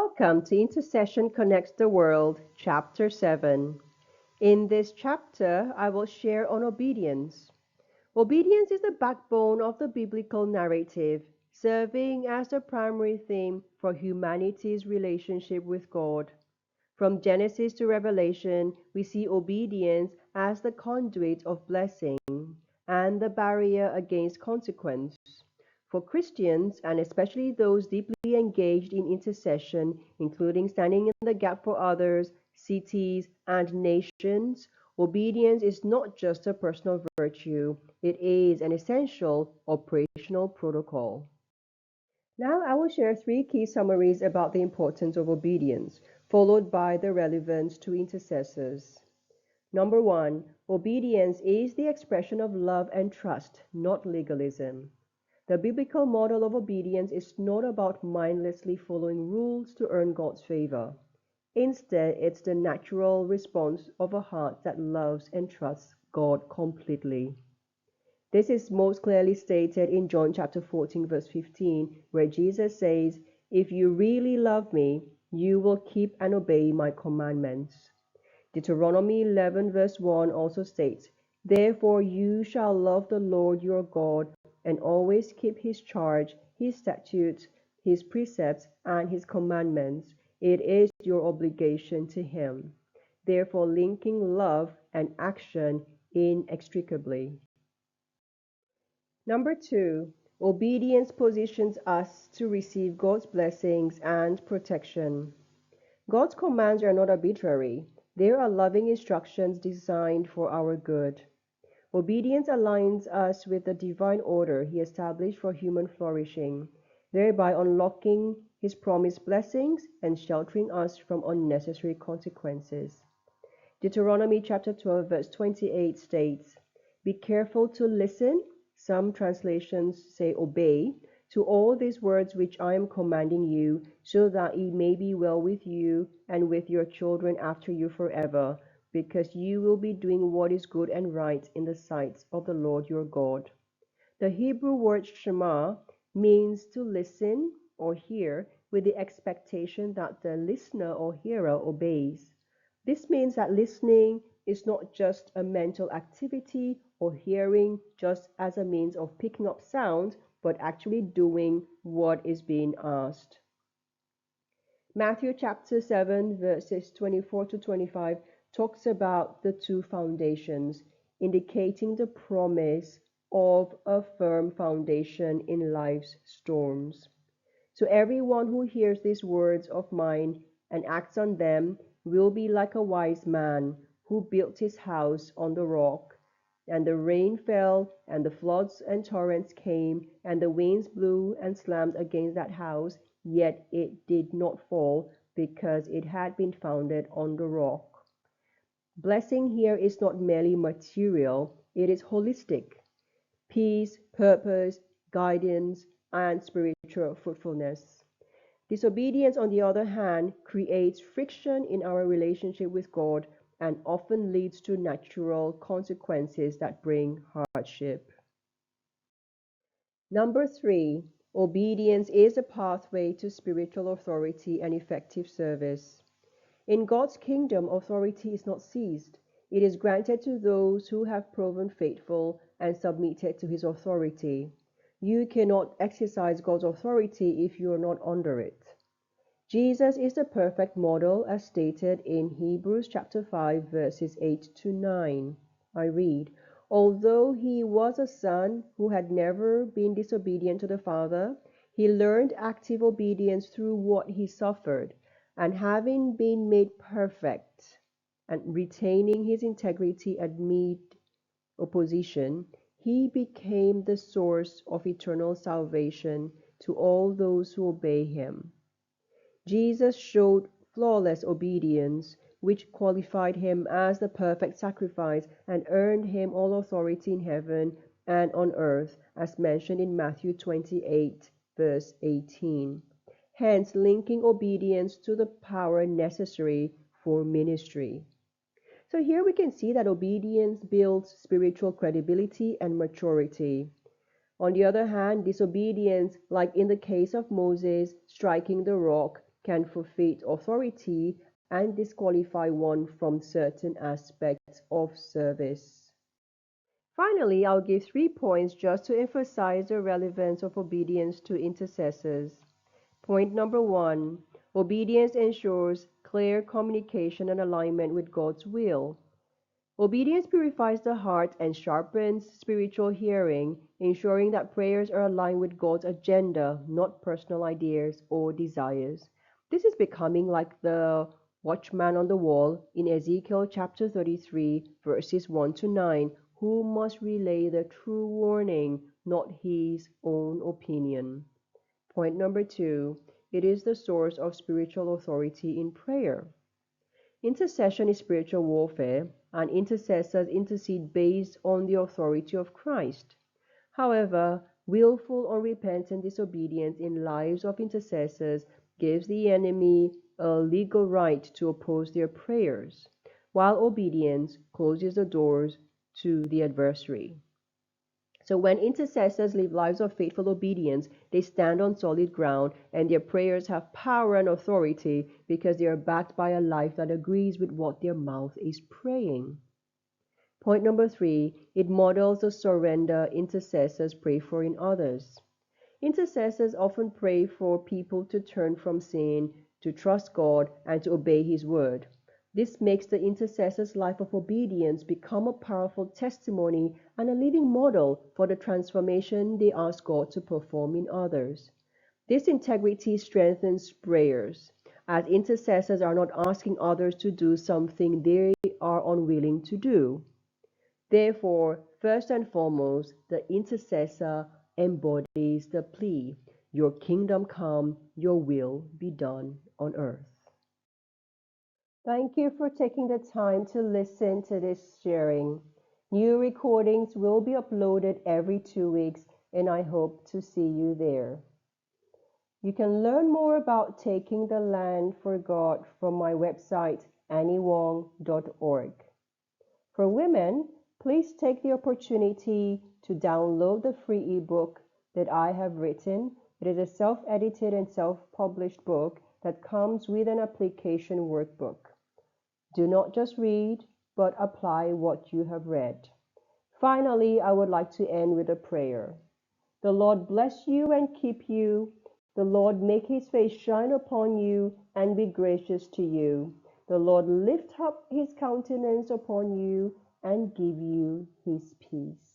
Welcome to Intercession Connects the World, Chapter 7. In this chapter, I will share on obedience. Obedience is the backbone of the biblical narrative, serving as the primary theme for humanity's relationship with God. From Genesis to Revelation, we see obedience as the conduit of blessing and the barrier against consequence. For Christians, and especially those deeply engaged in intercession, including standing in the gap for others, cities, and nations, obedience is not just a personal virtue, it is an essential operational protocol. Now I will share three key summaries about the importance of obedience, followed by the relevance to intercessors. Number one, obedience is the expression of love and trust, not legalism. The biblical model of obedience is not about mindlessly following rules to earn God's favor. Instead, it's the natural response of a heart that loves and trusts God completely. This is most clearly stated in John chapter 14, verse 15, where Jesus says, "If you really love me, you will keep and obey my commandments." Deuteronomy 11, verse 1 also states, "Therefore you shall love the Lord your God and always keep his charge, his statutes, his precepts, and his commandments. It is your obligation to him." Therefore, linking love and action inextricably. Number two, obedience positions us to receive God's blessings and protection. God's commands are not arbitrary. They are loving instructions designed for our good. Obedience aligns us with the divine order He established for human flourishing, thereby unlocking His promised blessings and sheltering us from unnecessary consequences. Deuteronomy chapter 12, verse 28 states, "Be careful to listen," some translations say obey, "to all these words which I am commanding you, so that it may be well with you and with your children after you forever, because you will be doing what is good and right in the sight of the Lord your God." The Hebrew word Shema means to listen or hear with the expectation that the listener or hearer obeys. This means that listening is not just a mental activity or hearing just as a means of picking up sound, but actually doing what is being asked. Matthew chapter 7, verses 24 to 25 talks about the two foundations, indicating the promise of a firm foundation in life's storms. So everyone who hears these words of mine and acts on them will be like a wise man who built his house on the rock. And the rain fell, and the floods and torrents came, and the winds blew and slammed against that house, yet it did not fall, because it had been founded on the rock. Blessing here is not merely material, it is holistic. Peace, purpose, guidance, and spiritual fruitfulness. Disobedience, on the other hand, creates friction in our relationship with God and often leads to natural consequences that bring hardship. Number three, obedience is a pathway to spiritual authority and effective service. In God's kingdom, authority is not seized. It is granted to those who have proven faithful and submitted to his authority. You cannot exercise God's authority if you are not under it. Jesus is the perfect model as stated in Hebrews chapter 5 verses 8 to 9. I read, "Although he was a son who had never been disobedient to the Father, he learned active obedience through what he suffered, and having been made perfect and retaining his integrity amid opposition, he became the source of eternal salvation to all those who obey him." Jesus showed flawless obedience, which qualified him as the perfect sacrifice and earned him all authority in heaven and on earth, as mentioned in Matthew 28, verse 18. Hence, linking obedience to the power necessary for ministry. So here we can see that obedience builds spiritual credibility and maturity. On the other hand, disobedience, like in the case of Moses striking the rock, can forfeit authority and disqualify one from certain aspects of service. Finally, I'll give 3 points just to emphasize the relevance of obedience to intercessors. Point number 1, obedience ensures clear communication and alignment with God's will. Obedience purifies the heart and sharpens spiritual hearing, ensuring that prayers are aligned with God's agenda, not personal ideas or desires. This is becoming like the watchman on the wall in Ezekiel chapter 33, verses 1 to 9, who must relay the true warning, not his own opinion. Point number 2, it is the source of spiritual authority in prayer. Intercession is spiritual warfare, and intercessors intercede based on the authority of Christ. However, willful unrepentant disobedience in lives of intercessors gives the enemy a legal right to oppose their prayers, while obedience closes the doors to the adversary. So when intercessors live lives of faithful obedience, they stand on solid ground and their prayers have power and authority because they are backed by a life that agrees with what their mouth is praying. Point number 3, it models the surrender intercessors pray for in others. Intercessors often pray for people to turn from sin, to trust God, and to obey His word. This makes the intercessor's life of obedience become a powerful testimony and a living model for the transformation they ask God to perform in others. This integrity strengthens prayers, as intercessors are not asking others to do something they are unwilling to do. Therefore, first and foremost, the intercessor embodies the plea, "Your kingdom come, your will be done on earth." Thank you for taking the time to listen to this sharing. New recordings will be uploaded every 2 weeks, and I hope to see you there. You can learn more about taking the land for God from my website, anniewong.org. For women, please take the opportunity to download the free ebook that I have written. It is a self-edited and self-published book that comes with an application workbook. Do not just read, but apply what you have read. Finally, I would like to end with a prayer. The Lord bless you and keep you. The Lord make his face shine upon you and be gracious to you. The Lord lift up his countenance upon you and give you his peace.